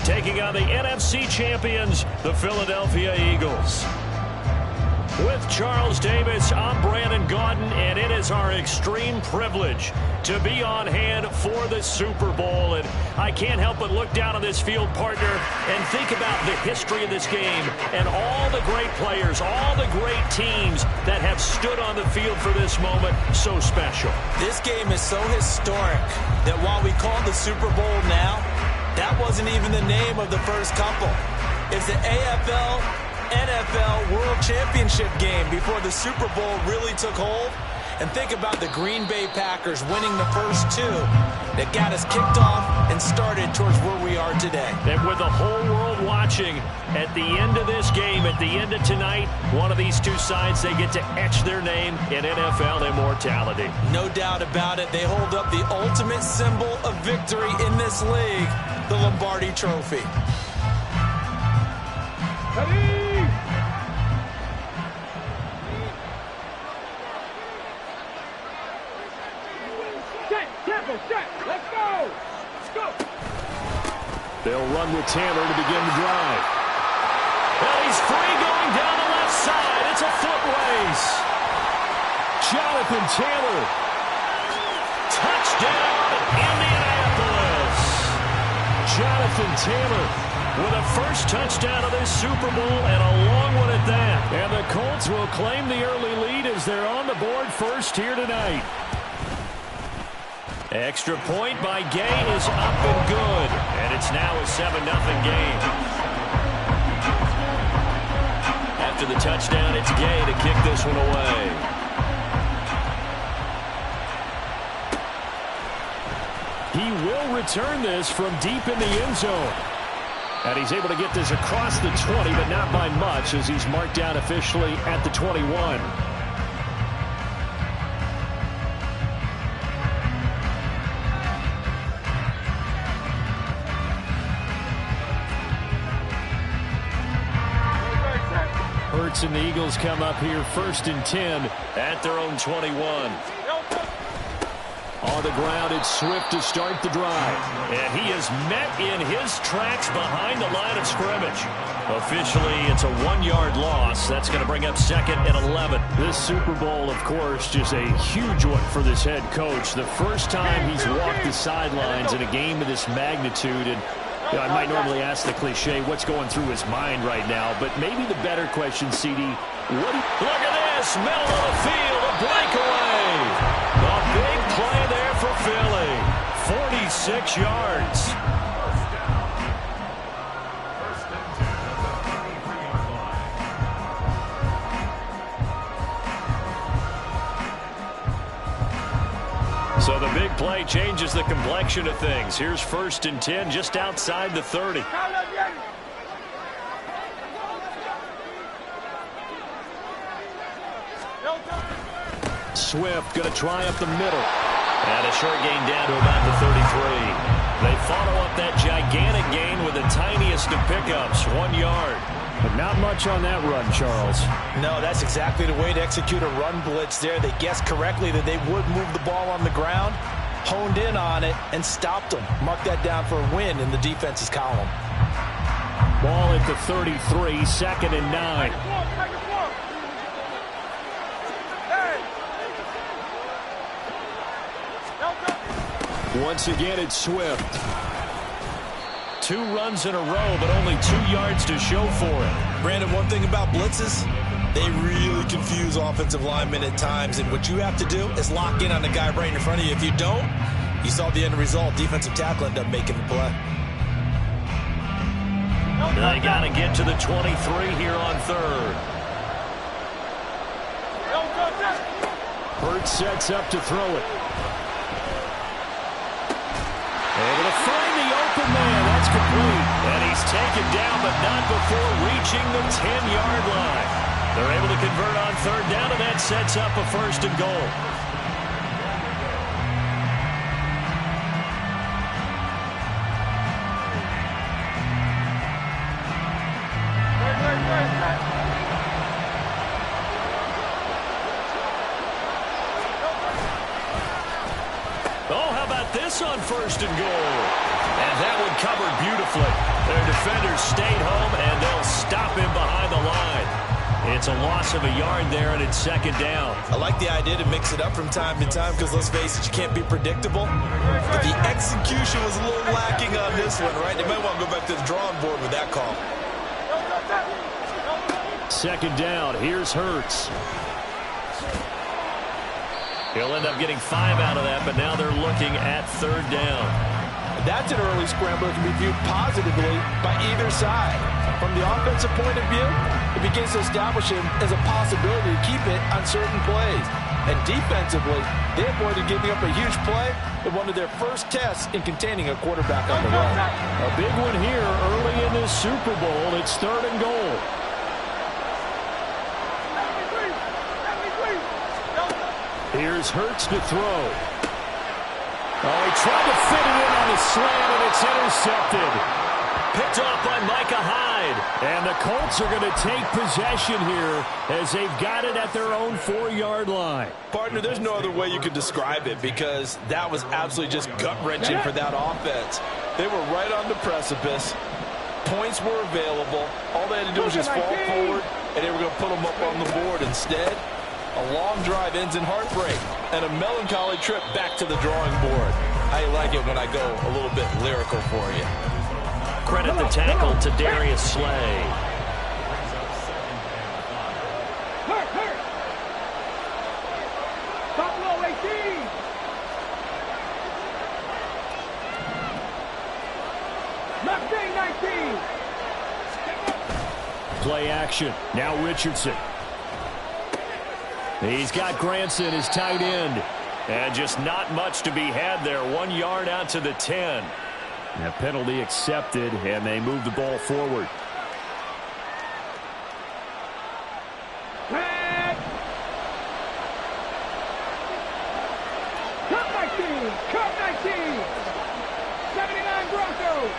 taking on the NFC champions, the Philadelphia Eagles. With Charles Davis, I'm Brandon Gaudin, and it is our extreme privilege to be on hand for the Super Bowl. And I can't help but look down on this field, partner, and think about the history of this game and all the great players, all the great teams that have stood on the field for this moment. So special. This game is so historic that while we call it the Super Bowl now, that wasn't even the name of the first couple. It's the AFL NFL World Championship game before the Super Bowl really took hold. And think about the Green Bay Packers winning the first two that got us kicked off and started towards where we are today. And with the whole world watching, at the end of this game, at the end of tonight, one of these two sides, they get to etch their name in NFL immortality. No doubt about it. They hold up the ultimate symbol of victory in this league, the Lombardi Trophy. Ready? Let's go! Let's go! They'll run with Taylor to begin the drive. And he's free going down the left side. It's a foot race. Jonathan Taylor. Touchdown, Indianapolis. Jonathan Taylor with a first touchdown of this Super Bowl, and a long one at that. And the Colts will claim the early lead as they're on the board first here tonight. Extra point by Gay is up and good. And it's now a 7-0 game. After the touchdown, it's Gay to kick this one away. He will return this from deep in the end zone. And he's able to get this across the 20, but not by much, as he's marked down officially at the 21. Hurts and the Eagles come up here first and 10 at their own 21. On the ground, it's Swift to start the drive. And he is met in his tracks behind the line of scrimmage. Officially, it's a 1-yard loss. That's going to bring up 2nd and 11. This Super Bowl, of course, just a huge one for this head coach. The first time he's walked the sidelines in a game of this magnitude. And you know, I might normally ask the cliche, what's going through his mind right now? But maybe the better question, CD, look at this, middle of the field, a breakaway. A big play there for Philly, 46 yards. So the big play changes the complexion of things. Here's 1st and 10 just outside the 30. Swift going to try up the middle. And a short gain down to about the 33. They follow up that gigantic gain with the tiniest of pickups, 1 yard. But not much on that run, Charles. No, that's exactly the way to execute a run blitz there. They guessed correctly that they would move the ball on the ground, honed in on it, and stopped them. Mark that down for a win in the defense's column. Ball at the 33, 2nd and 9. Once again, it's Swift. 2 runs in a row, but only 2 yards to show for it. Brandon, one thing about blitzes, they really confuse offensive linemen at times, and what you have to do is lock in on the guy right in front of you. If you don't, you saw the end result. Defensive tackle ended up making the play. They got to get to the 23 here on 3rd. Hurts sets up to throw it. Able to find the open man. That's complete. And he's taken down, but not before reaching the 10-yard line. They're able to convert on 3rd down, and that sets up a 1st and goal. On 1st and goal. And that one covered beautifully. defenders stayed home, and they'll stop him behind the line. It's a loss of a yard there, and it's second down. I like the idea to mix it up from time to time because, let's face it, you can't be predictable. But the execution was a little lacking on this one, right? They might want to go back to the drawing board with that call. Second down. Here's Hurts. He'll end up getting 5 out of that, but now they're looking at third down. That's an early scramble that can be viewed positively by either side. From the offensive point of view, it begins to establish him as a possibility to keep it on certain plays. And defensively, they avoided giving up a huge play in one of their first tests in containing a quarterback on the run. A big one here early in this Super Bowl. It's third and goal. Here's Hurts to throw. Oh, he tried to fit it in on the slant, and it's intercepted. Picked off by Micah Hyde. And the Colts are going to take possession here as they've got it at their own 4-yard line. Partner, there's no other way you could describe it because that was absolutely just gut-wrenching for that offense. They were right on the precipice. Points were available. All they had to do was just fall forward, and they were going to put them up on the board. Instead, a long drive ends in heartbreak and a melancholy trip back to the drawing board. I like it when I go a little bit lyrical for you. Credit the tackle to Darius Slay. Top low 18. Left 19. Play action. Now Richardson. He's got Granson, his tight end. And just not much to be had there. 1 yard out to the 10. And a penalty accepted, and they move the ball forward. Cut 19. Cut 19. 79 Broncos.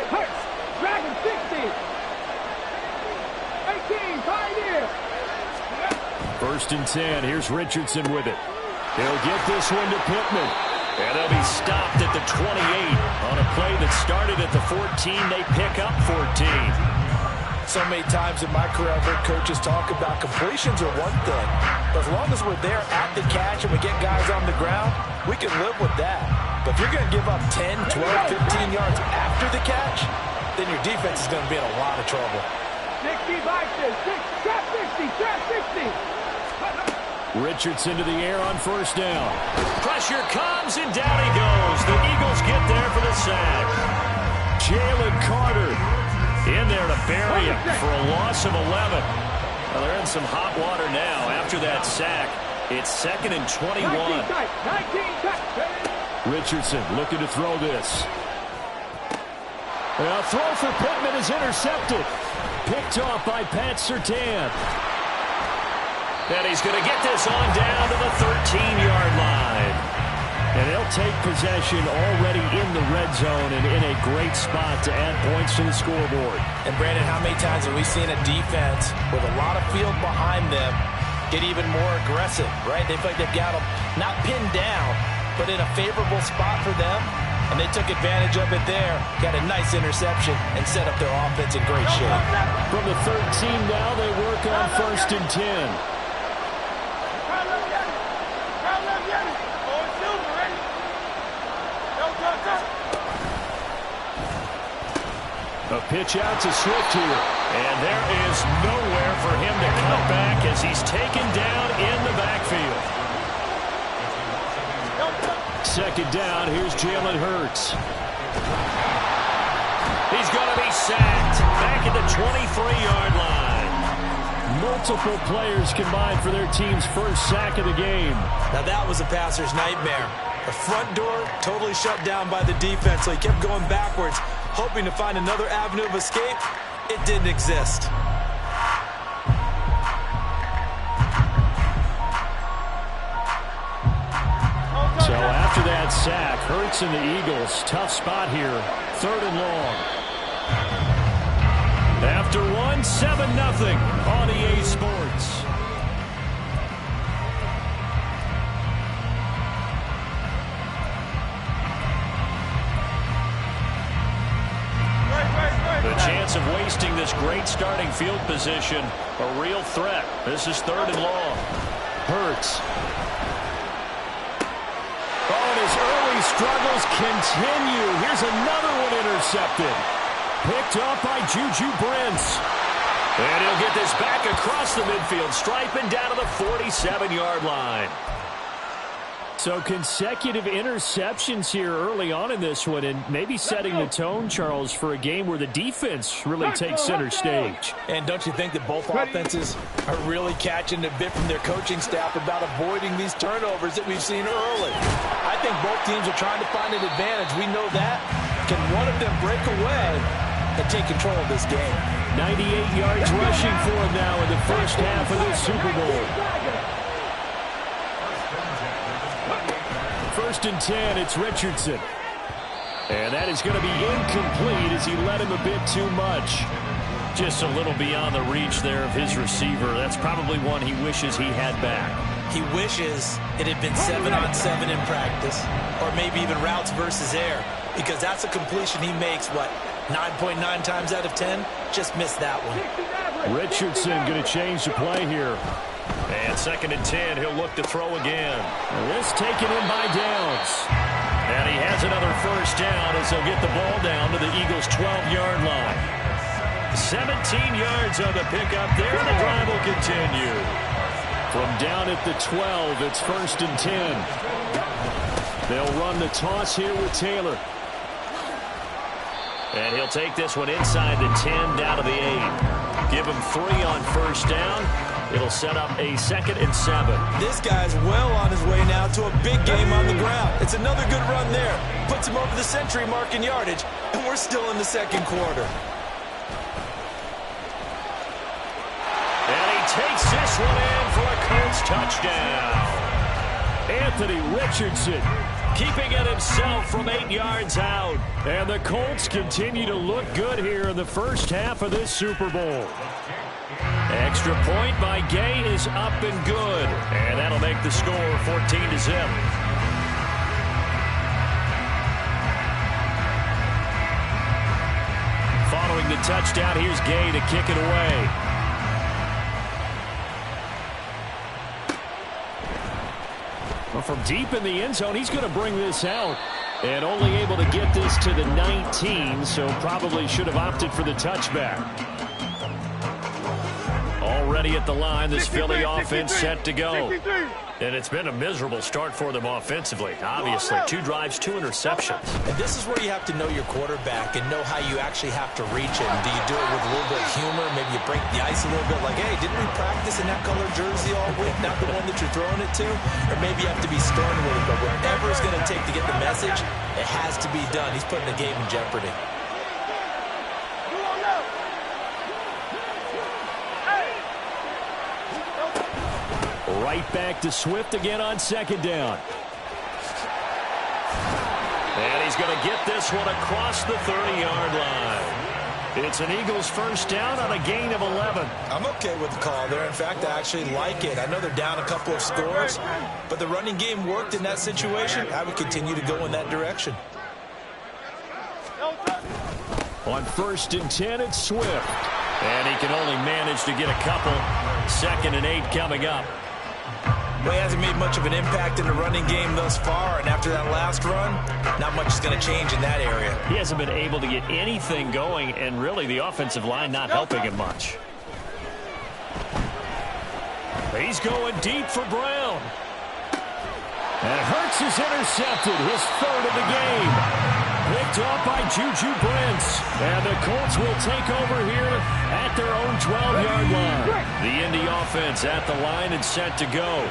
Hurts. Dragon 60. 18 Pioneer. First and 10. Here's Richardson with it. He'll get this one to Pittman. And they'll be stopped at the 28 on a play that started at the 14. They pick up 14. So many times in my career, I've heard coaches talk about completions are one thing. But as long as we're there at the catch and we get guys on the ground, we can live with that. But if you're going to give up 10, 12, 15 yards after the catch, then your defense is going to be in a lot of trouble. 60 boxes. Trap 60. Trap 60. Richardson to the air on first down. Pressure comes, and down he goes. The Eagles get there for the sack. Jalen Carter in there to bury him for a loss of 11. Well, they're in some hot water now after that sack. It's second and 21. 19 Richardson looking to throw this. A throw for Pittman is intercepted. Picked off by Pat Surtain. And he's going to get this on down to the 13-yard line. And they'll take possession already in the red zone and in a great spot to add points to the scoreboard. And, Brandon, how many times have we seen a defense with a lot of field behind them get even more aggressive, right? They feel like they've got them not pinned down, but in a favorable spot for them. And they took advantage of it there, got a nice interception, and set up their offense in great shape. From the 13 now, they work on first and 10. A pitch out to Swift here. And there is nowhere for him to cut back as he's taken down in the backfield. Second down, here's Jalen Hurts. He's going to be sacked back at the 23-yard line. Multiple players combined for their team's first sack of the game. Now that was a passer's nightmare. The front door totally shut down by the defense, so he kept going backwards, hoping to find another avenue of escape. It didn't exist. So after that sack, Hurts and the Eagles, tough spot here, third and long. After one, 7-0 on EA Sports. chance of wasting this great starting field position. A real threat. This is 3rd and long. Hurts. Oh, and his early struggles continue. Here's another one intercepted. Picked up by Juju Brents. And he'll get this back across the midfield stripe and down to the 47-yard line. So consecutive interceptions here early on in this one, and maybe setting the tone, Charles, for a game where the defense really takes center stage. And don't you think that both offenses are really catching a bit from their coaching staff about avoiding these turnovers that we've seen early? I think both teams are trying to find an advantage. We know that. Can one of them break away and take control of this game? 98 yards rushing for him now in the first half of this Super Bowl. 1st and 10, it's Richardson. And that is going to be incomplete as he led him a bit too much. Just a little beyond the reach there of his receiver. That's probably one he wishes he had back. He wishes it had been 7-on-7 in practice, or maybe even routes versus air, because that's a completion he makes, 9.9 times out of 10? Just missed that one. Richardson going to change the play here. And 2nd and 10, he'll look to throw again. This taken in by Downs. And he has another first down as he'll get the ball down to the Eagles' 12-yard line. 17 yards on the pickup there, and the drive will continue. From down at the 12, it's 1st and 10. They'll run the toss here with Taylor. And he'll take this one inside the 10, down to the 8. Give him 3 on first down. It'll set up a 2nd and 7. This guy's well on his way now to a big game on the ground. It's another good run there. Puts him over the century mark in yardage, and we're still in the 2nd quarter. And he takes this one in for a Colts touchdown. Anthony Richardson keeping it himself from 8 yards out. And the Colts continue to look good here in the first half of this Super Bowl. Extra point by Gay is up and good. And that'll make the score 14-0. Following the touchdown, here's Gay to kick it away. Well, from deep in the end zone, he's going to bring this out. And only able to get this to the 19, so probably should have opted for the touchback. Already at the line, this Philly offense set to go. And it's been a miserable start for them offensively. Obviously, 2 drives, 2 interceptions. And this is where you have to know your quarterback and know how you actually have to reach him. Do you do it with a little bit of humor? Maybe you break the ice a little bit like, hey, didn't we practice in that color jersey all week? Not the one that you're throwing it to? Or maybe you have to be stern a little bit. Whatever it's going to take to get the message, it has to be done. He's putting the game in jeopardy. Right back to Swift again on 2nd down. And he's going to get this one across the 30-yard line. It's an Eagles first down on a gain of 11. I'm okay with the call there. In fact, I actually like it. I know they're down a couple of scores, but the running game worked in that situation. I would continue to go in that direction. On 1st and 10, it's Swift. And he can only manage to get a couple. 2nd and 8 coming up. Well, he hasn't made much of an impact in the running game thus far, and after that last run, not much is going to change in that area. He hasn't been able to get anything going, and really the offensive line not helping him much. He's going deep for Brown. And Hurts is intercepted, his 3rd of the game. Picked off by Juju Brents. And the Colts will take over here at their own 12-yard line. The Indy offense at the line and set to go.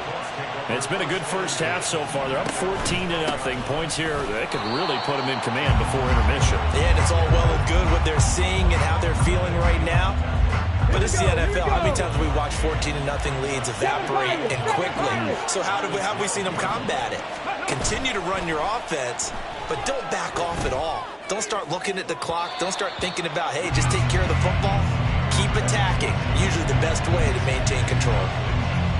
It's been a good first half so far. They're up 14-0. Points here, they could really put them in command before intermission. And it's all well and good what they're seeing and how they're feeling right now. But it's the NFL. How many times have we watched 14-0 leads evaporate and quickly? So how have we seen them combat it? Continue to run your offense, but don't back off at all. Don't start looking at the clock. Don't start thinking about, hey, just take care of the football. Keep attacking. Usually the best way to maintain control.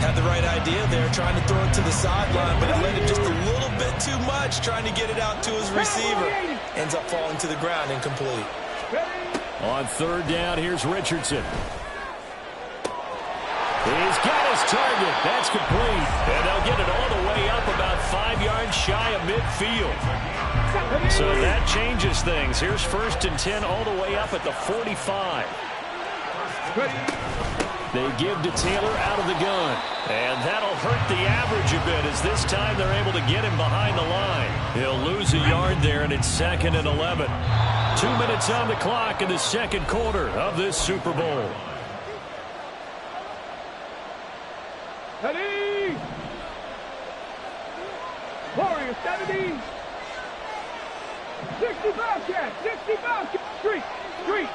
Had the right idea there, trying to throw it to the sideline, but he let it just a little bit too much, trying to get it out to his receiver. Ends up falling to the ground incomplete. On third down, here's Richardson. He's got his target. That's complete. And they'll get it all the way up about 5 yards shy of midfield. So that changes things. Here's 1st and 10 all the way up at the 45. They give to Taylor out of the gun. And that'll hurt the average a bit as this time they're able to get him behind the line. He'll lose a yard there, and it's 2nd and 11. 2 minutes on the clock in the second quarter of this Super Bowl. Ready! Warriors 70. 60 Bobcat. 60 Bobcat. Street.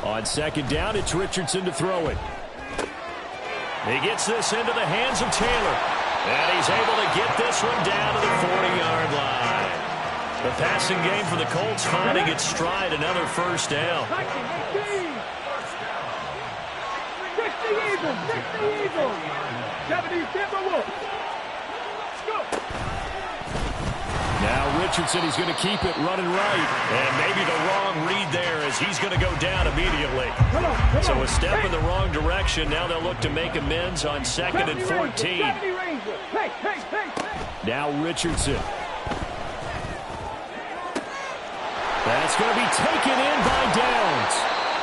On second down, it's Richardson to throw it. He gets this into the hands of Taylor. And he's able to get this one down to the 40-yard line. The passing game for the Colts finding its stride, another first down. 60 Eagles. 70 Timberwolves. Now Richardson, he's going to keep it running right. And maybe the wrong read there as he's going to go down immediately. So a step in the wrong direction. Now they'll look to make amends on 2nd and 14. Now Richardson. That's going to be taken in by Downs.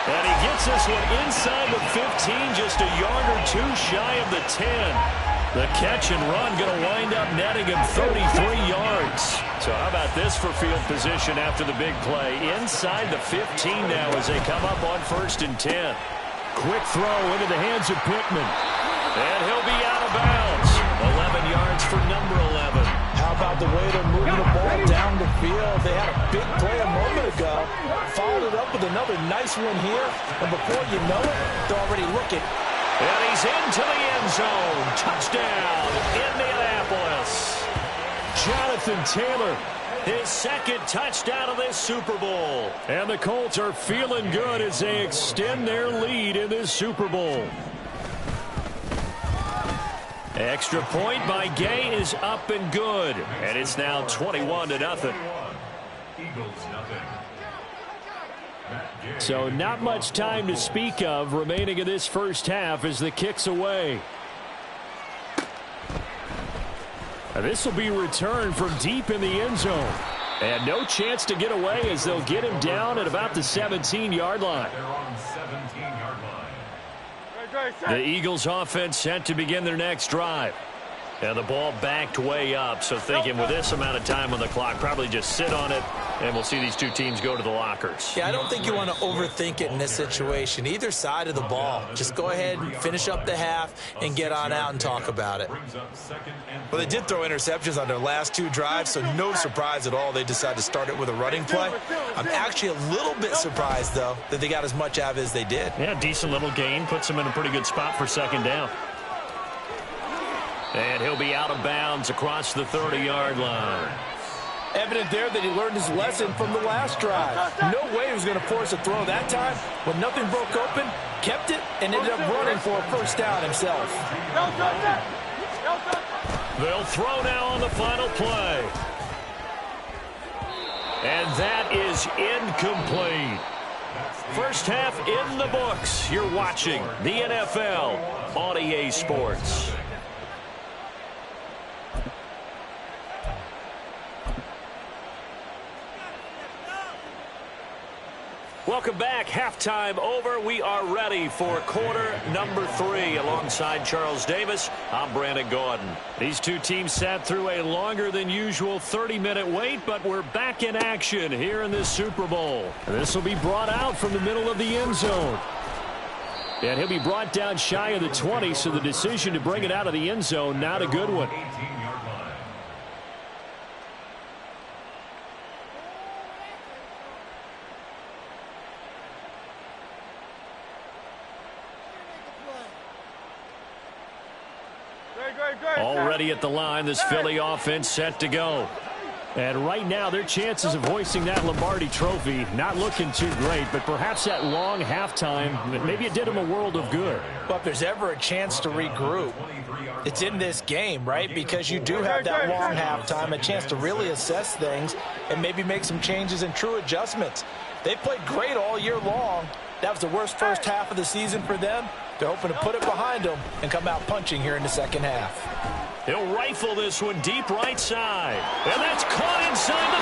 And he gets this one inside the 15, just a yard or two shy of the 10. The catch and run going to wind up netting him 33 yards. So how about this for field position after the big play? Inside the 15 now as they come up on 1st and 10. Quick throw into the hands of Pittman. And he'll be out of bounds. 11 yards for number 11. How about the way they're moving the ball down the field? They had a big play a moment ago. Followed it up with another nice one here. And before you know it, they're already looking. And he's into the end zone. Touchdown, Indianapolis. Jonathan Taylor, his 2nd touchdown of this Super Bowl. And the Colts are feeling good as they extend their lead in this Super Bowl. Extra point by Gay is up and good. And it's now 21-0. So not much time to speak of remaining in this first half as the kick's away. This will be returned from deep in the end zone. And no chance to get away as they'll get him down at about the 17-yard line. The Eagles offense set to begin their next drive. And the ball backed way up, so thinking with this amount of time on the clock, probably just sit on it, and we'll see these two teams go to the lockers. Yeah, I don't think you want to overthink it in this situation. Either side of the ball. Just go ahead and finish up the half and get on out and talk about it. Well, they did throw interceptions on their last 2 drives, so no surprise at all they decided to start it with a running play. I'm actually a little bit surprised, though, that they got as much out of it as they did. Yeah, decent little gain. Puts them in a pretty good spot for 2nd down. And he'll be out of bounds across the 30-yard line. Evident there that he learned his lesson from the last drive. No way he was going to force a throw that time. When nothing broke open, kept it, and ended up running for a first down himself. They'll throw now on the final play. And that is incomplete. First half in the books. You're watching the NFL on EA Sports. Welcome back. Halftime over. We are ready for quarter number 3. Alongside Charles Davis, I'm Brandon Gordon. These two teams sat through a longer than usual 30-minute wait, but we're back in action here in this Super Bowl. This will be brought out from the middle of the end zone. And he'll be brought down shy of the 20, so the decision to bring it out of the end zone, not a good one. Already at the line, this Philly offense set to go. And right now, their chances of hoisting that Lombardi trophy not looking too great, but perhaps that long halftime, maybe it did them a world of good. But if there's ever a chance to regroup, it's in this game, right? Because you do have that long halftime, a chance to really assess things and maybe make some changes and true adjustments. They played great all year long. That was the worst first half of the season for them. They're hoping to put it behind them and come out punching here in the second half. He'll rifle this one deep right side. And that's caught inside the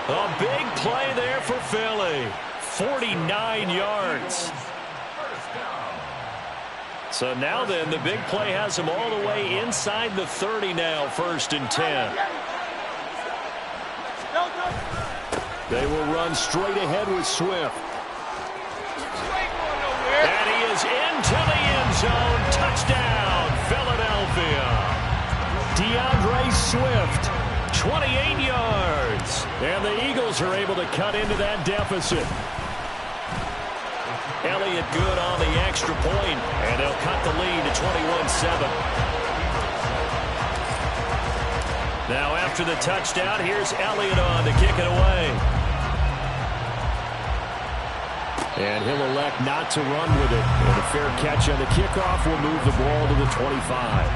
35. A big play there for Philly. 49 yards. So now then, the big play has them all the way inside the 30 now, 1st and 10. They will run straight ahead with Swift. And he is into the end zone. Touchdown, Philadelphia. DeAndre Swift, 28 yards. And the Eagles are able to cut into that deficit. Elliott good on the extra point, and they'll cut the lead to 21-7. Now after the touchdown, here's Elliott on to kick it away. And he'll elect not to run with it. And a fair catch on the kickoff will move the ball to the 25.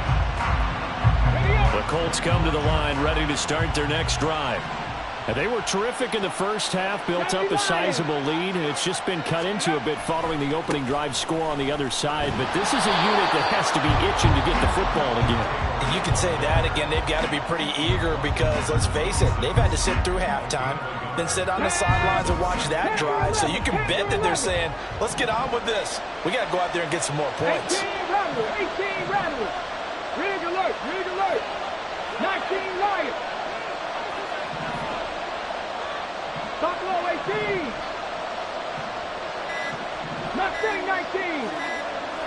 The Colts come to the line ready to start their next drive. And they were terrific in the first half, built up a sizable lead, and it's just been cut into a bit following the opening drive score on the other side. But this is a unit that has to be itching to get the football again. You can say that again. They've got to be pretty eager because, let's face it, they've had to sit through halftime, then sit on the sidelines and watch that drive. So you can bet that they're saying, let's get on with this. We got to go out there and get some more points. 18 Rattlers. Rig alert. 19 Lions. Buffalo 18. Mustang 19.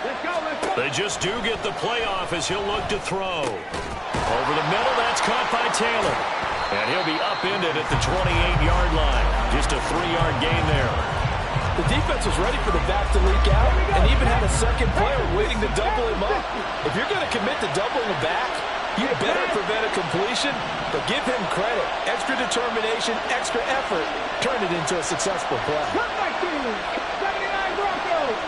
Let's go. They just do get the playoff as he'll look to throw. Over the middle, that's caught by Taylor. And he'll be upended at the 28-yard line. Just a 3-yard gain there. The defense was ready for the back to leak out and even had a second player waiting to double him up. If you're going to commit to doubling the back, you better prevent a completion, but give him credit. Extra determination, extra effort, turn it into a successful play. 79 Broncos.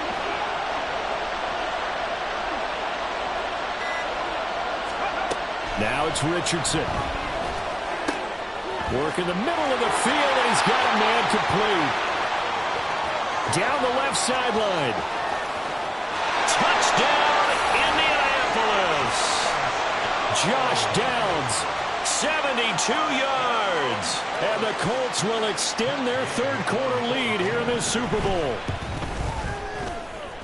Now it's Richardson. Work in the middle of the field, and he's got a man complete. Down the left sideline. Touchdown, Indianapolis. Josh Downs, 72 yards. And the Colts will extend their third-quarter lead here in this Super Bowl.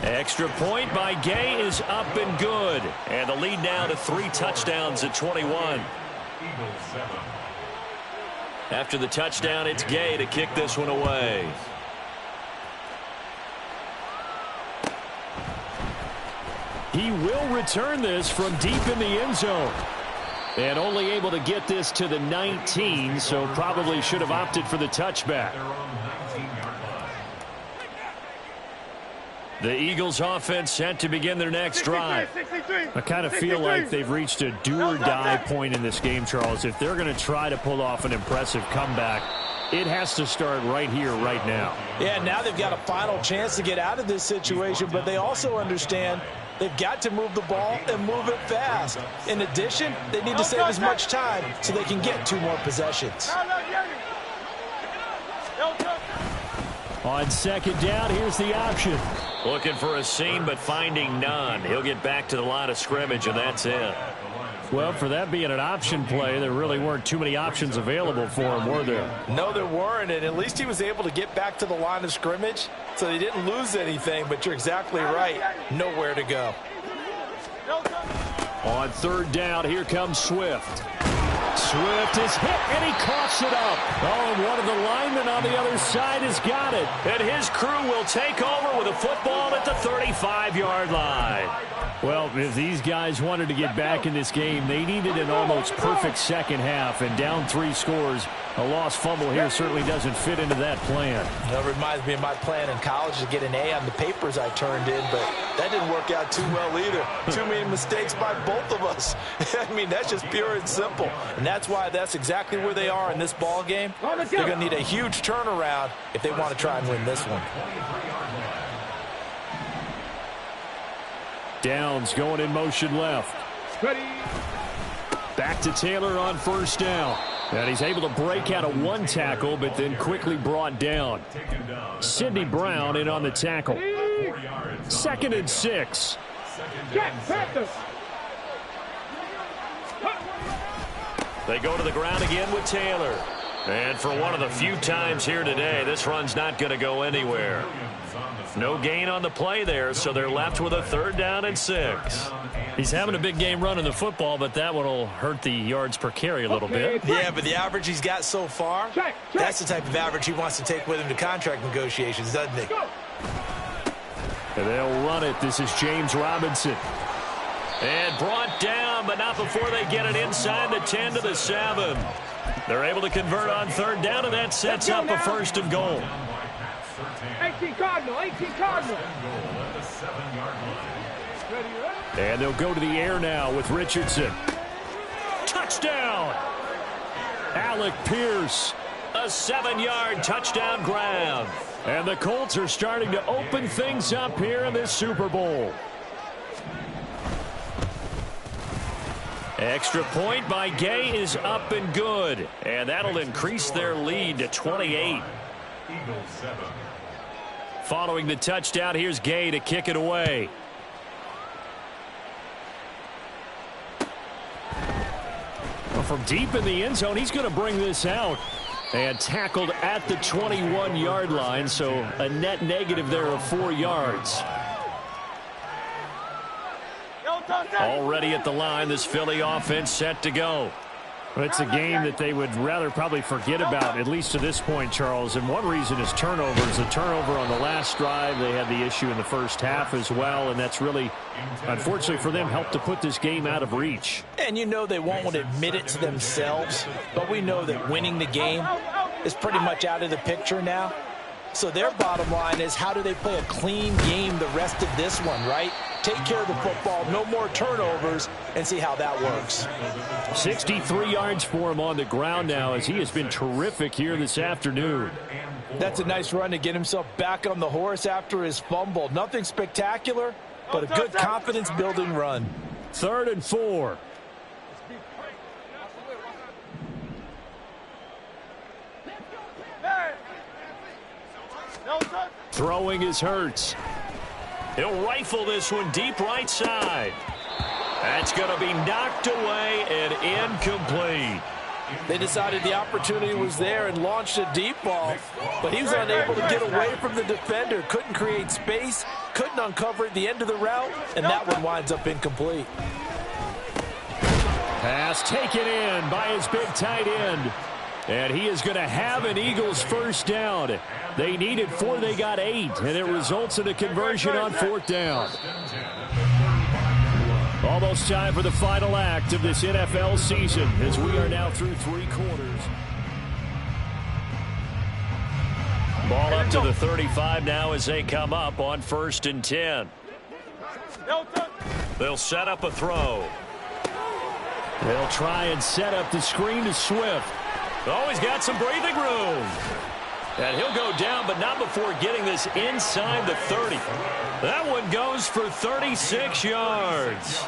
Extra point by Gay is up and good. And the lead now to 3 touchdowns at 21. After the touchdown, it's Gay to kick this one away. He will return this from deep in the end zone. And only able to get this to the 19, so probably should have opted for the touchback. The Eagles offense set to begin their next drive. I kind of feel like they've reached a do-or-die point in this game, Charles. If they're going to try to pull off an impressive comeback, it has to start right here, right now. Yeah, now they've got a final chance to get out of this situation, but they also understand they've got to move the ball and move it fast. In addition, they need to save as much time so they can get 2 more possessions. On second down, here's the option. Looking for a seam, but finding none. He'll get back to the line of scrimmage, and that's it. Well, for that being an option play, there really weren't too many options available for him, were there? No, there weren't, and at least he was able to get back to the line of scrimmage, so they didn't lose anything, but you're exactly right. Nowhere to go. On third down, here comes Swift. Swift is hit, and he coughs it up. Oh, and one of the linemen on the other side has got it. And his crew will take over with a football at the 35-yard line. Well, if these guys wanted to get back in this game, they needed an almost perfect second half, and down 3 scores. A lost fumble here certainly doesn't fit into that plan. That reminds me of my plan in college to get an A on the papers I turned in, but that didn't work out too well either. Too many mistakes by both of us. I mean, that's just pure and simple. And that's that's why that's exactly where they are in this ball game. They're going to need a huge turnaround if they want to try and win this one. Downs going in motion left. Back to Taylor on first down. And he's able to break out of one tackle, but then quickly brought down. Sidney Brown in on the tackle. 2nd and 6. They go to the ground again with Taylor. And for one of the few times here today, this run's not going to go anywhere. No gain on the play there, so they're left with a 3rd down and 6. He's having a big game running the football, but that one will hurt the yards per carry a little bit. Yeah, but the average he's got so far, that's the type of average he wants to take with him to contract negotiations, doesn't he? And they'll run it. This is James Robinson. And brought down, but not before they get it inside the 10 to the 7. They're able to convert on 3rd down, and that sets up a 1st and goal. 18 Cardinal, 18 Cardinal. And they'll go to the air now with Richardson. Touchdown! Alec Pierce, a 7-yard touchdown grab. And the Colts are starting to open things up here in this Super Bowl. Extra point by Gay is up and good. And that'll increase their lead to 28. Following the touchdown, here's Gay to kick it away. Well, from deep in the end zone, he's going to bring this out. And tackled at the 21-yard line, so a net negative there of 4 yards. Already at the line, this Philly offense set to go. It's a game that they would rather probably forget about, at least to this point, Charles. And one reason is turnovers. The turnover on the last drive, they had the issue in the first half as well, and that's really, unfortunately for them, helped to put this game out of reach. And you know they won't want to admit it to themselves, but we know that winning the game is pretty much out of the picture now. So their bottom line is, how do they play a clean game the rest of this one, right? Take care of the football, no more turnovers, and see how that works. 63 yards for him on the ground now, as he has been terrific here this afternoon. That's a nice run to get himself back on the horse after his fumble. Nothing spectacular, but a good confidence-building run. 3rd and 4. Throwing is Hurts. He'll rifle this one deep right side. That's going to be knocked away and incomplete. They decided the opportunity was there and launched a deep ball, but he was unable to get away from the defender. Couldn't create space, couldn't uncover at the end of the route, and that one winds up incomplete. Pass taken in by his big tight end. And he is going to have an Eagles 1st down. They needed 4, they got 8, and it results in a conversion on 4th down. Almost time for the final act of this NFL season, as we are now through 3 quarters. Ball up to the 35 now as they come up on 1st and 10. They'll set up a throw. They'll try and set up the screen to Swift. Oh, he's got some breathing room. And he'll go down, but not before getting this inside the 30. That one goes for 36 yards.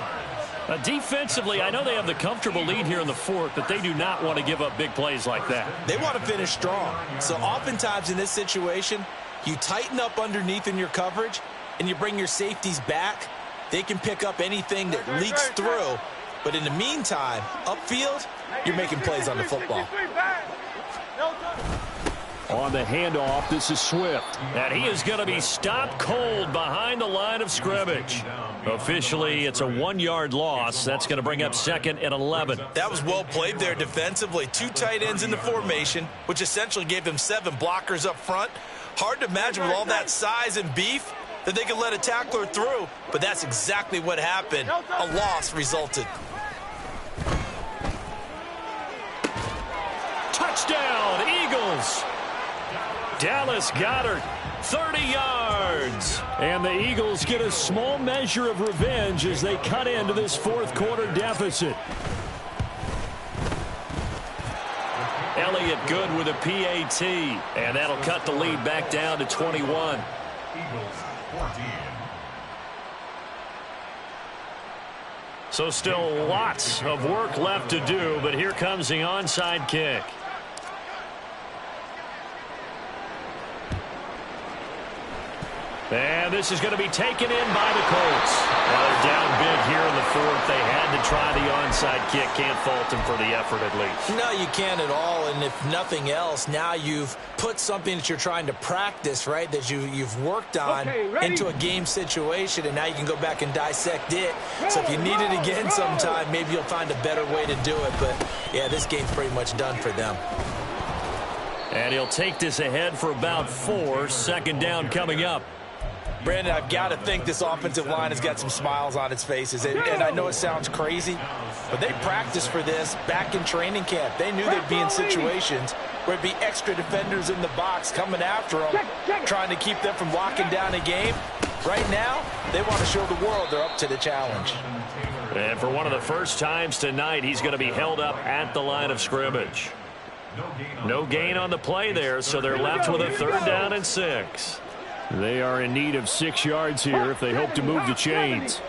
Defensively, I know they have the comfortable lead here in the 4th, but they do not want to give up big plays like that. They want to finish strong. So oftentimes in this situation, you tighten up underneath in your coverage, and you bring your safeties back. They can pick up anything that leaks through. But in the meantime, upfield, you're making plays on the football. On the handoff, this is Swift. And he is going to be stopped cold behind the line of scrimmage. Officially, it's a 1-yard loss. That's going to bring up 2nd and 11. That was well played there defensively. 2 tight ends in the formation, which essentially gave them 7 blockers up front. Hard to imagine with all that size and beef that they could let a tackler through, but that's exactly what happened. A loss resulted. Touchdown, Eagles. Dallas Goedert, 30 yards. And the Eagles get a small measure of revenge as they cut into this 4th quarter deficit. Elliott good with a PAT. And that'll cut the lead back down to 21. So still lots of work left to do, but here comes the onside kick. And this is going to be taken in by the Colts. Now they're down big here in the fourth. They had to try the onside kick. Can't fault them for the effort at least. No, you can't at all. And if nothing else, now you've put something that you're trying to practice, right, that you've worked on into a game situation, and now you can go back and dissect it. So if you need it again sometime, maybe you'll find a better way to do it. But, yeah, this game's pretty much done for them. And he'll take this ahead for about 4. Second down coming up. Brandon, I've got to think this offensive line has got some smiles on its faces. And I know it sounds crazy, but they practiced for this back in training camp. They knew they'd be in situations where it'd be extra defenders in the box coming after them, trying to keep them from locking down a game. Right now, they want to show the world they're up to the challenge. And for one of the first times tonight, he's going to be held up at the line of scrimmage. No gain on the play there, so they're left with a 3rd down and 6. They are in need of 6 yards here if they hope to move the chains.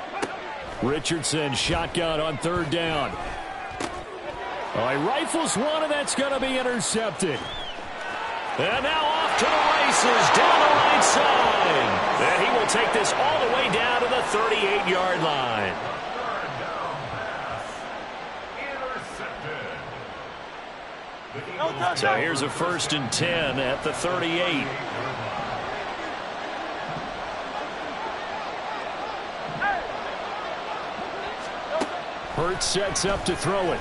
Richardson shotgun on 3rd down. Oh, he rifles one, and that's going to be intercepted. And now off to the races down the right side. And he will take this all the way down to the 38-yard line. So here's a 1st and 10 at the 38. Hurts sets up to throw it.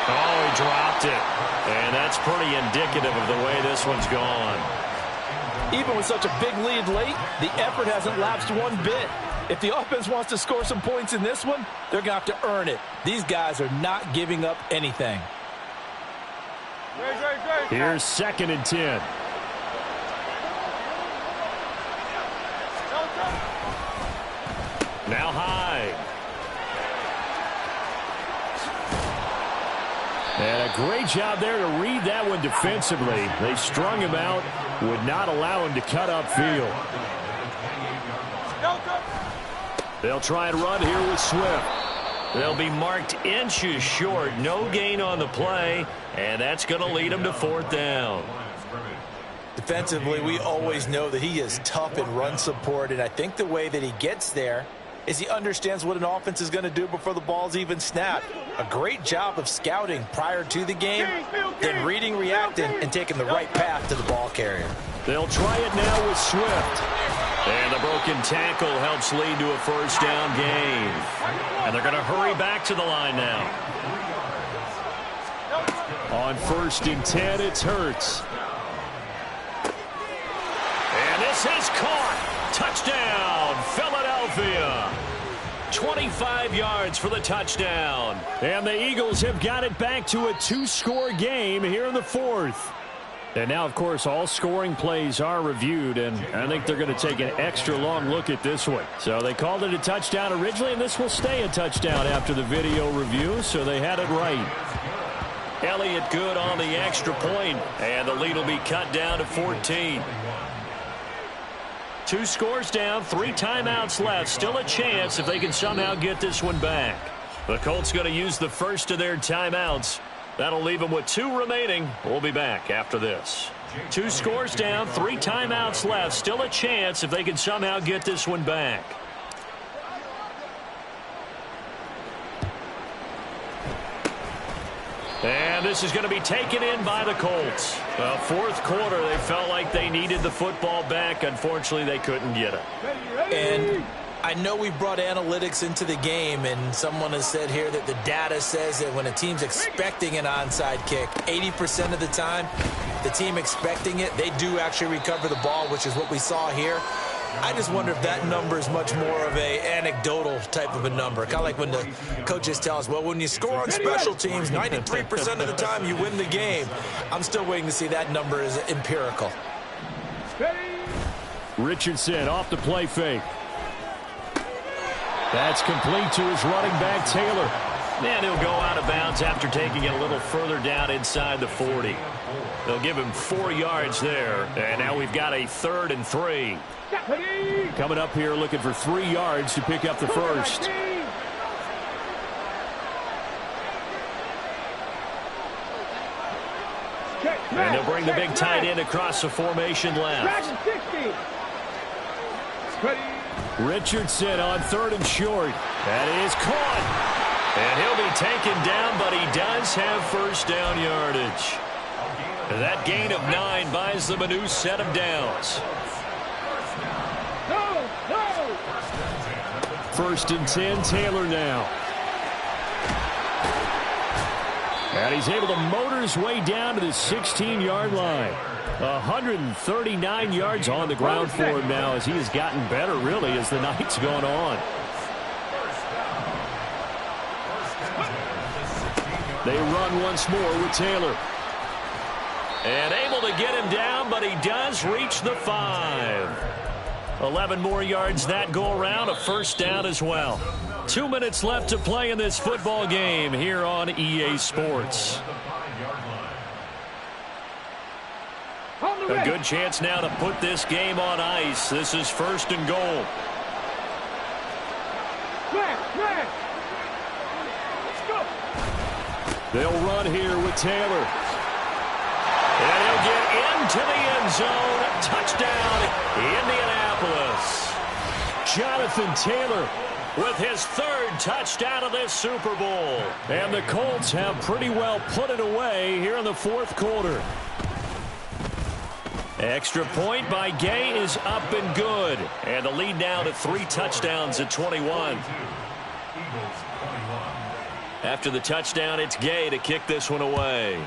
Oh, he dropped it. And that's pretty indicative of the way this one's gone. Even with such a big lead late, the effort hasn't lapsed one bit. If the offense wants to score some points in this one, they're going to have to earn it. These guys are not giving up anything. Here's 2nd and 10. Now high. And a great job there to read that one defensively. They strung him out, would not allow him to cut upfield. They'll try and run here with Swift. They'll be marked inches short. No gain on the play, and that's going to lead them to 4th down. Defensively, we always know that he is tough in run support, and I think the way that he gets there is he understands what an offense is going to do before the ball's even snapped. A great job of scouting prior to the game, then reading, reacting, and taking the right path to the ball carrier. They'll try it now with Swift. And the broken tackle helps lead to a 1st down gain. And they're going to hurry back to the line now. On 1st and 10, it's Hurts. And this is caught. Touchdown, Philadelphia. 25 yards for the touchdown. And the Eagles have got it back to a 2-score game here in the 4th. And now, of course, all scoring plays are reviewed, and I think they're going to take an extra long look at this one. So they called it a touchdown originally, and this will stay a touchdown after the video review, so they had it right. Elliott good on the extra point, and the lead will be cut down to 14. 2 scores down, 3 timeouts left. Still a chance if they can somehow get this one back. The Colts going to use the first of their timeouts. That'll leave them with 2 remaining. We'll be back after this. 2 scores down, 3 timeouts left. Still a chance if they can somehow get this one back. And this is going to be taken in by the Colts. 4th quarter, they felt like they needed the football back. Unfortunately, they couldn't get it. And I know we brought analytics into the game, and someone has said here that the data says that when a team's expecting an onside kick, 80% of the time, the team expecting it, they do actually recover the ball, which is what we saw here. I just wonder if that number is much more of a anecdotal type of a number. Kind of like when the coaches tell us, well, when you score on special teams, 93% of the time you win the game. I'm still waiting to see that number is empirical. Richardson off the play fake. That's complete to his running back, Taylor. And he'll go out of bounds after taking it a little further down inside the 40. They'll give him 4 yards there. And now we've got a 3rd and 3. Coming up here looking for 3 yards to pick up the first. And they'll bring the big tight end across the formation left. Richardson on 3rd and short. That is caught. And he'll be taken down, but he does have first down yardage. That gain of 9 buys them a new set of downs. 1st and 10, Taylor now. And he's able to motor his way down to the 16-yard line. 139 yards on the ground for him now as he has gotten better, really, as the night's gone on. They run once more with Taylor. And able to get him down, but he does reach the 5. 11 more yards that go around, a first down as well. 2 minutes left to play in this football game here on EA Sports. A good chance now to put this game on ice. This is 1st and goal. They'll run here with Taylor. And he'll get into the end zone. Touchdown, Indianapolis. Jonathan Taylor with his 3rd touchdown of this Super Bowl. And the Colts have pretty well put it away here in the 4th quarter. Extra point by Gay is up and good. And the lead now to 3 touchdowns at 21. After the touchdown, it's Gay to kick this one away.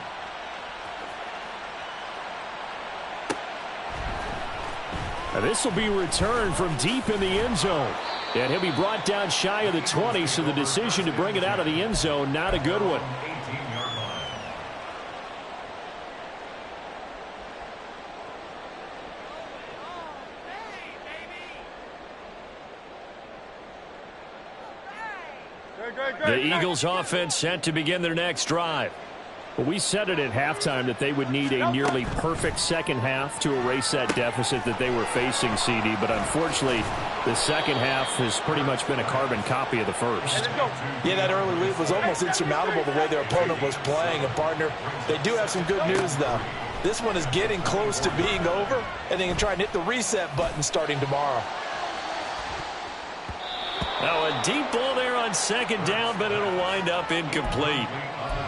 Now this will be returned from deep in the end zone. And he'll be brought down shy of the 20, so the decision to bring it out of the end zone, not a good one. The Eagles offense set to begin their next drive. Well, we said it at halftime that they would need a nearly perfect second half to erase that deficit that they were facing, CD. But unfortunately, the second half has pretty much been a carbon copy of the first. Yeah, that early lead was almost insurmountable the way their opponent was playing. And, partner, they do have some good news, though. This one is getting close to being over, and they can try and hit the reset button starting tomorrow. Now a deep ball there on 2nd down, but it'll wind up incomplete.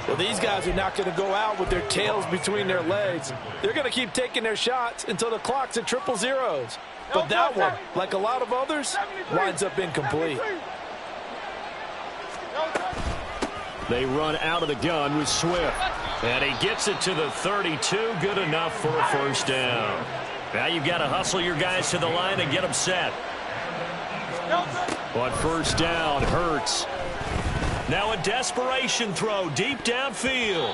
Well, these guys are not going to go out with their tails between their legs. They're going to keep taking their shots until the clock's at 000. But that one, like a lot of others, winds up incomplete. They run out of the gun with Swift. And he gets it to the 32. Good enough for a first down. Now you've got to hustle your guys to the line and get them set. On 1st down, Hurts. Now a desperation throw deep downfield.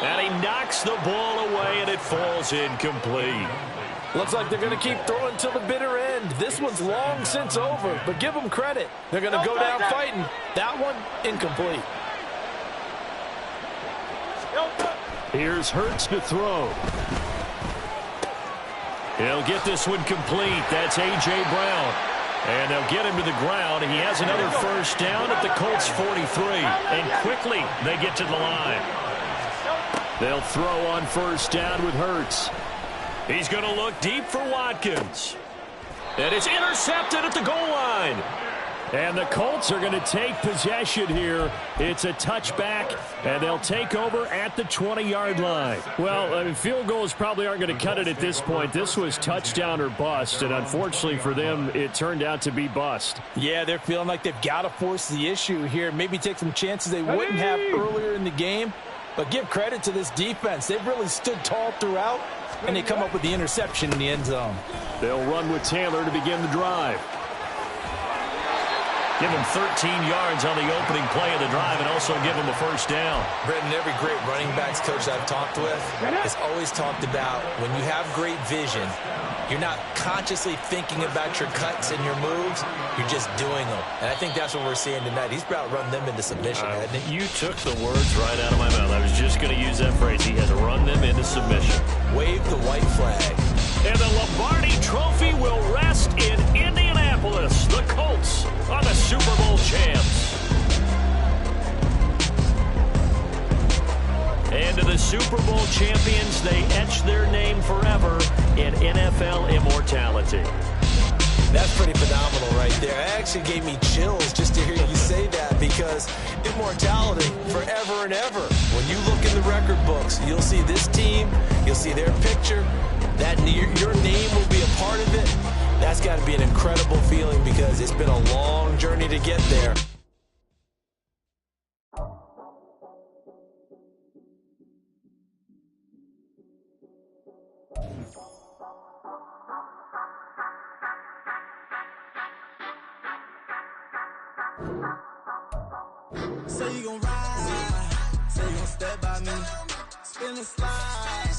And he knocks the ball away, and it falls incomplete. Looks like they're going to keep throwing till the bitter end. This one's long since over, but give them credit. They're going to go down fighting. That one, incomplete. Here's Hurts to throw. He'll get this one complete. That's A.J. Brown. And they'll get him to the ground. He has another first down at the Colts 43. And quickly they get to the line. They'll throw on 1st down with Hurts. He's going to look deep for Watkins. And it's intercepted at the goal line. And the Colts are going to take possession here. It's a touchback, and they'll take over at the 20-yard line. Well, I mean, field goals probably aren't going to cut it at this point. This was touchdown or bust, and unfortunately for them, it turned out to be bust. Yeah, they're feeling like they've got to force the issue here. Maybe take some chances they wouldn't have earlier in the game. But give credit to this defense. They've really stood tall throughout, and they come up with the interception in the end zone. They'll run with Taylor to begin the drive. Give him 13 yards on the opening play of the drive and also give him a first down. Brendan, every great running backs coach I've talked with has always talked about when you have great vision, You're not consciously thinking about your cuts and your moves. You're just doing them. And I think that's what we're seeing tonight. He's about run them into submission, hasn't he? You took the words right out of my mouth. I was just going to use that phrase. He has run them into submission. Wave the white flag. And the Lombardi Trophy will rest in Indianapolis. The Colts are the Super Bowl champs. And to the Super Bowl champions, they etch their name forever in NFL immortality. That's pretty phenomenal right there. It actually gave me chills just to hear you say that, because immortality forever and ever. When you look in the record books, you'll see this team, you'll see their picture, that your name will be a part of it. That's got to be an incredible feeling, because it's been a long journey to get there. Say you gon' ride, say you gon' step by me, spin the slide,